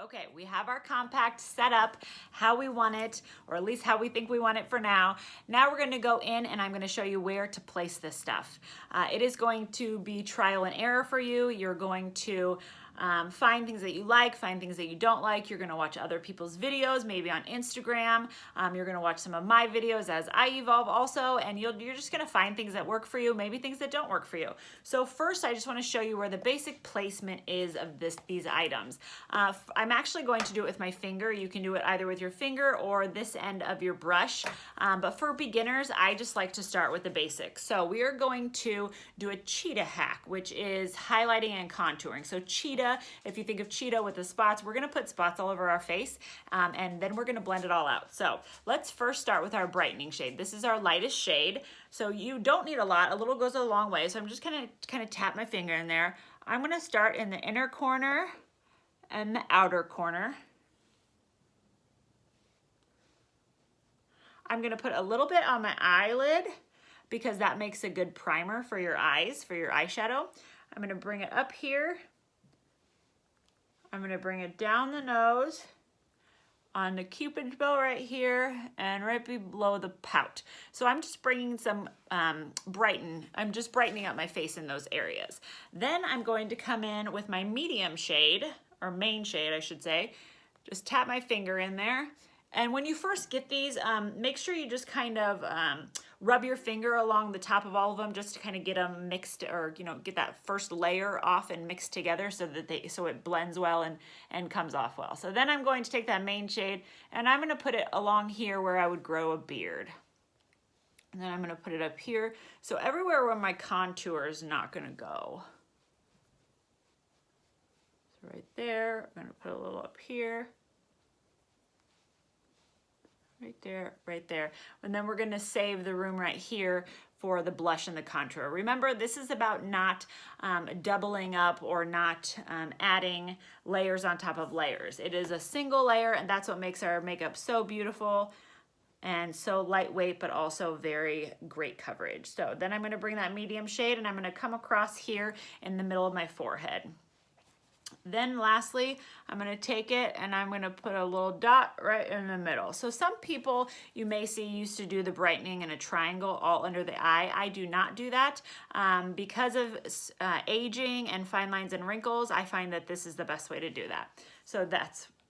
Okay, we have our compact set up how we want it, or at least how we think we want it for now. Now we're gonna go in and I'm gonna show you where to place this stuff. It is going to be trial and error for you. You're going to find things that you like, find things that you don't like. You're gonna watch other people's videos, maybe on Instagram. You're gonna watch some of my videos as I evolve also, and you're just gonna find things that work for you, maybe things that don't work for you. So first, I just wanna show you where the basic placement is of these items. I'm actually going to do it with my finger. You can do it either with your finger or this end of your brush. But for beginners, I just like to start with the basics. So we are going to do a cheetah hack, which is highlighting and contouring. So cheetah, if you think of cheetah with the spots, we're gonna put spots all over our face, and then we're gonna blend it all out. So let's first start with our brightening shade. This is our lightest shade. So you don't need a lot, a little goes a long way. So I'm just gonna kind of tap my finger in there. I'm gonna start in the inner corner and the outer corner. I'm gonna put a little bit on my eyelid because that makes a good primer for your eyes, for your eyeshadow. I'm gonna bring it up here. I'm gonna bring it down the nose, on the cupid's bow right here, and right below the pout. So I'm just bringing some I'm just brightening up my face in those areas. Then I'm going to come in with my medium shade, or main shade I should say. Just tap my finger in there. And when you first get these, make sure you just kind of rub your finger along the top of all of them just to kind of get them mixed, or get that first layer off and mixed together so that it blends well and comes off well. So then I'm going to take that main shade and I'm going to put it along here where I would grow a beard. And then I'm going to put it up here. So everywhere where my contour is not going to go. So right there, I'm going to put a little up here. Right there. And then we're gonna save the room right here for the blush and the contour. Remember, this is about not doubling up or not adding layers on top of layers. It is a single layer, and that's what makes our makeup so beautiful and so lightweight, but also very great coverage. So then I'm gonna bring that medium shade and I'm gonna come across here in the middle of my forehead. Then lastly, I'm going to take it and I'm going to put a little dot right in the middle. So some people you may see used to do the brightening in a triangle all under the eye. I do not do that. Because of aging and fine lines and wrinkles, I find that this is the best way to do that. So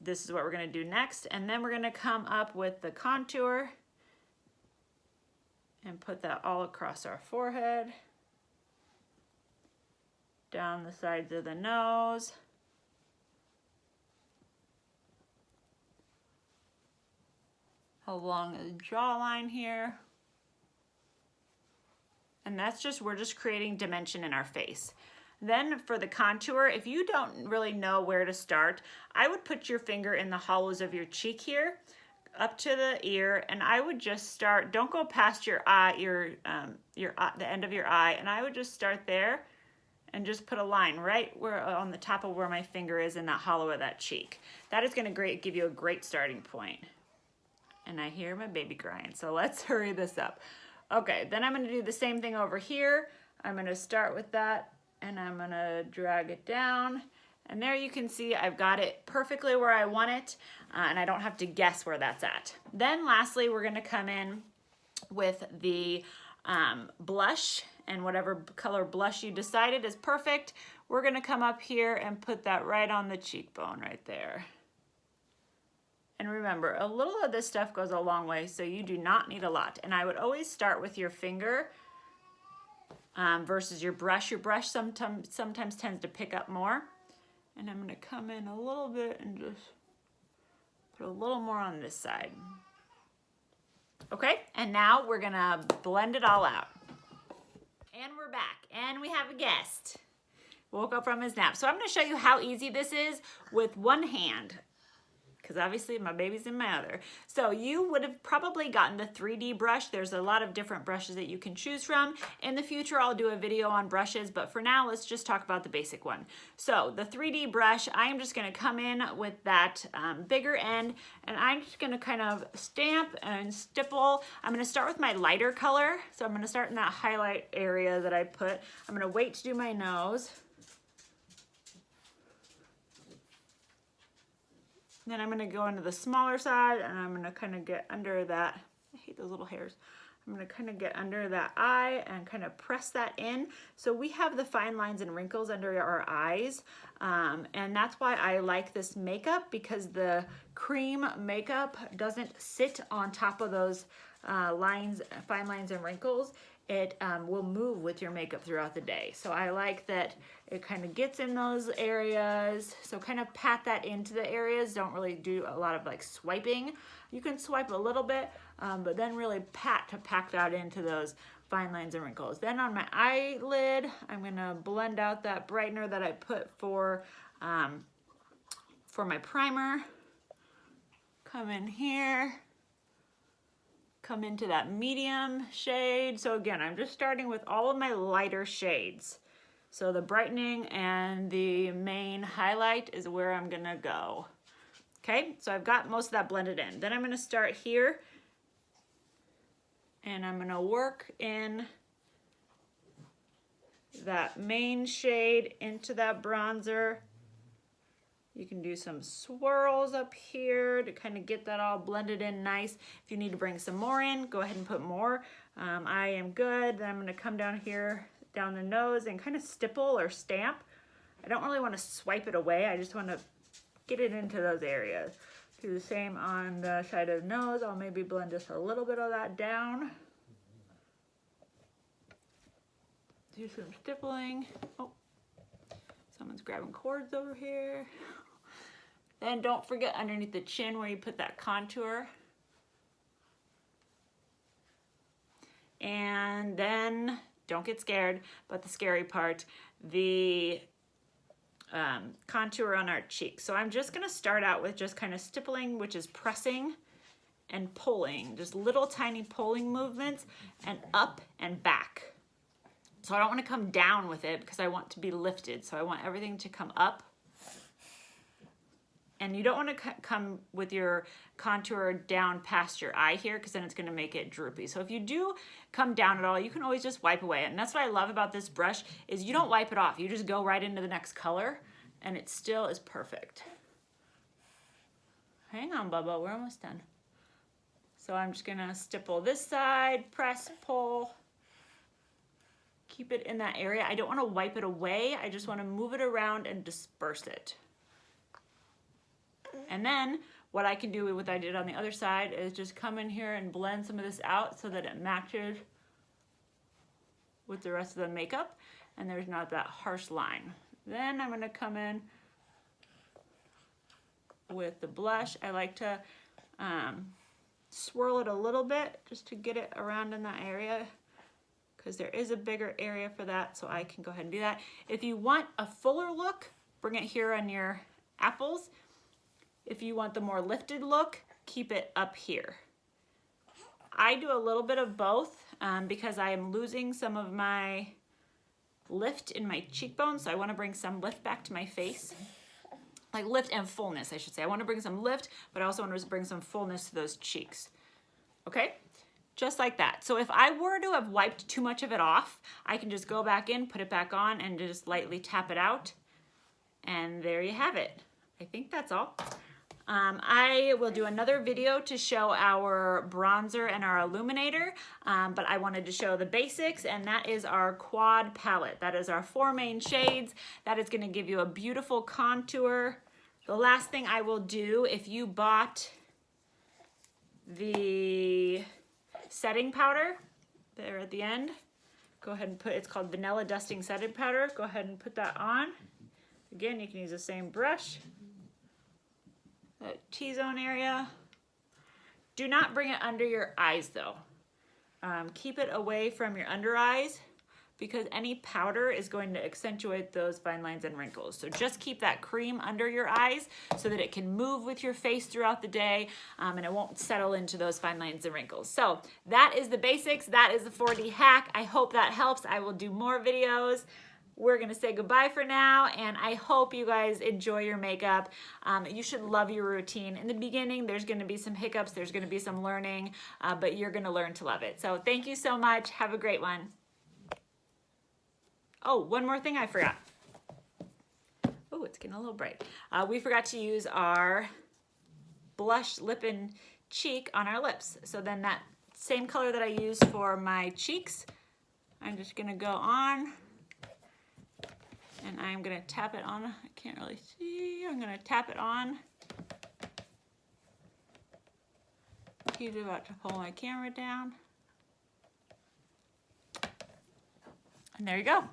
this is what we're going to do next. And then we're going to come up with the contour and put that all across our forehead, down the sides of the nose, along the jawline here. And we're just creating dimension in our face. Then for the contour, if you don't really know where to start, I would put your finger in the hollows of your cheek here, up to the ear, and I would just start, don't go past your eye, the end of your eye, and I would just start there and just put a line right where on the top of where my finger is in that hollow of that cheek. That is gonna give you a great starting point. And I hear my baby crying, so let's hurry this up. Okay, then I'm gonna do the same thing over here. I'm gonna start with that and I'm gonna drag it down. And there you can see I've got it perfectly where I want it, and I don't have to guess where that's at. Then lastly, we're gonna come in with the blush, and whatever color blush you decided is perfect. We're gonna come up here and put that right on the cheekbone right there. And remember, a little of this stuff goes a long way, so you do not need a lot. And I would always start with your finger versus your brush. Your brush sometimes tends to pick up more. And I'm gonna come in a little bit and just put a little more on this side. Okay, and now we're gonna blend it all out. And we're back, and we have a guest. Woke up from his nap. So I'm gonna show you how easy this is with one hand, because obviously my baby's in my other. So you would have probably gotten the 3D brush. There's a lot of different brushes that you can choose from. In the future, I'll do a video on brushes, but for now, let's just talk about the basic one. So the 3D brush, I am just gonna come in with that bigger end, and I'm just gonna kind of stamp and stipple. I'm gonna start with my lighter color. So I'm gonna start in that highlight area that I put. I'm gonna wait to do my nose. Then I'm gonna go into the smaller side and I'm gonna kind of get under that. I hate those little hairs. I'm gonna kind of get under that eye and kind of press that in. So we have the fine lines and wrinkles under our eyes. And that's why I like this makeup, because the cream makeup doesn't sit on top of those lines, fine lines and wrinkles. It will move with your makeup throughout the day. So I like that it kind of gets in those areas. So kind of pat that into the areas. Don't really do a lot of like swiping. You can swipe a little bit, but then really pat to pack that into those fine lines and wrinkles. Then on my eyelid, I'm gonna blend out that brightener that I put for my primer. Come in here. Come into that medium shade. So again, I'm just starting with all of my lighter shades. So the brightening and the main highlight is where I'm gonna go. Okay, so I've got most of that blended in. Then I'm gonna start here and I'm gonna work in that main shade into that bronzer. You can do some swirls up here to kind of get that all blended in nice. If you need to bring some more in, go ahead and put more. I am good. Then I'm gonna come down here, down the nose and kind of stipple or stamp. I don't really wanna swipe it away. I just wanna get it into those areas. Do the same on the side of the nose. I'll maybe blend just a little bit of that down. Do some stippling. Oh, someone's grabbing cords over here. Then don't forget underneath the chin where you put that contour. And then, don't get scared, but the scary part, the contour on our cheeks. So I'm just gonna start out with just kind of stippling, which is pressing and pulling, just little tiny pulling movements and up and back. So I don't wanna come down with it because I want to be lifted. So I want everything to come up. And you don't want to come with your contour down past your eye here, because then it's going to make it droopy. So if you do come down at all, you can always just wipe away. And that's what I love about this brush, is you don't wipe it off. You just go right into the next color and it still is perfect. Hang on, Bubba, we're almost done. So I'm just going to stipple this side, press, pull. Keep it in that area. I don't want to wipe it away. I just want to move it around and disperse it. And then what I can do with what I did on the other side is just come in here and blend some of this out so that it matches with the rest of the makeup and there's not that harsh line. Then I'm gonna come in with the blush. I like to swirl it a little bit just to get it around in that area, because there is a bigger area for that, so I can go ahead and do that. If you want a fuller look, bring it here on your apples. If you want the more lifted look, keep it up here. I do a little bit of both because I am losing some of my lift in my cheekbones, so I want to bring some lift back to my face. Like lift and fullness, I should say. I want to bring some lift, but I also want to bring some fullness to those cheeks. Okay? Just like that. So if I were to have wiped too much of it off, I can just go back in, put it back on, and just lightly tap it out. And there you have it. I think that's all. I will do another video to show our bronzer and our illuminator, but I wanted to show the basics, and that is our quad palette. That is our 4 main shades. That is going to give you a beautiful contour. The last thing I will do, if you bought the setting powder there at the end, go ahead and put, it's called Vanilla Dusting Setting Powder. Go ahead and put that on. Again, you can use the same brush. That T-zone area. Do not bring it under your eyes though. Keep it away from your under eyes, because any powder is going to accentuate those fine lines and wrinkles. So just keep that cream under your eyes so that it can move with your face throughout the day and it won't settle into those fine lines and wrinkles. So that is the basics. That is the 4D hack. I hope that helps. I will do more videos. We're gonna say goodbye for now, and I hope you guys enjoy your makeup. You should love your routine. In the beginning, there's gonna be some hiccups, there's gonna be some learning, but you're gonna learn to love it. So thank you so much. Have a great one. Oh, one more thing I forgot. Oh, it's getting a little bright. We forgot to use our blush lip and cheek on our lips. So then that same color that I used for my cheeks, I'm just gonna go on and I'm gonna tap it on. I can't really see. I'm gonna tap it on. He's about to pull my camera down. And there you go.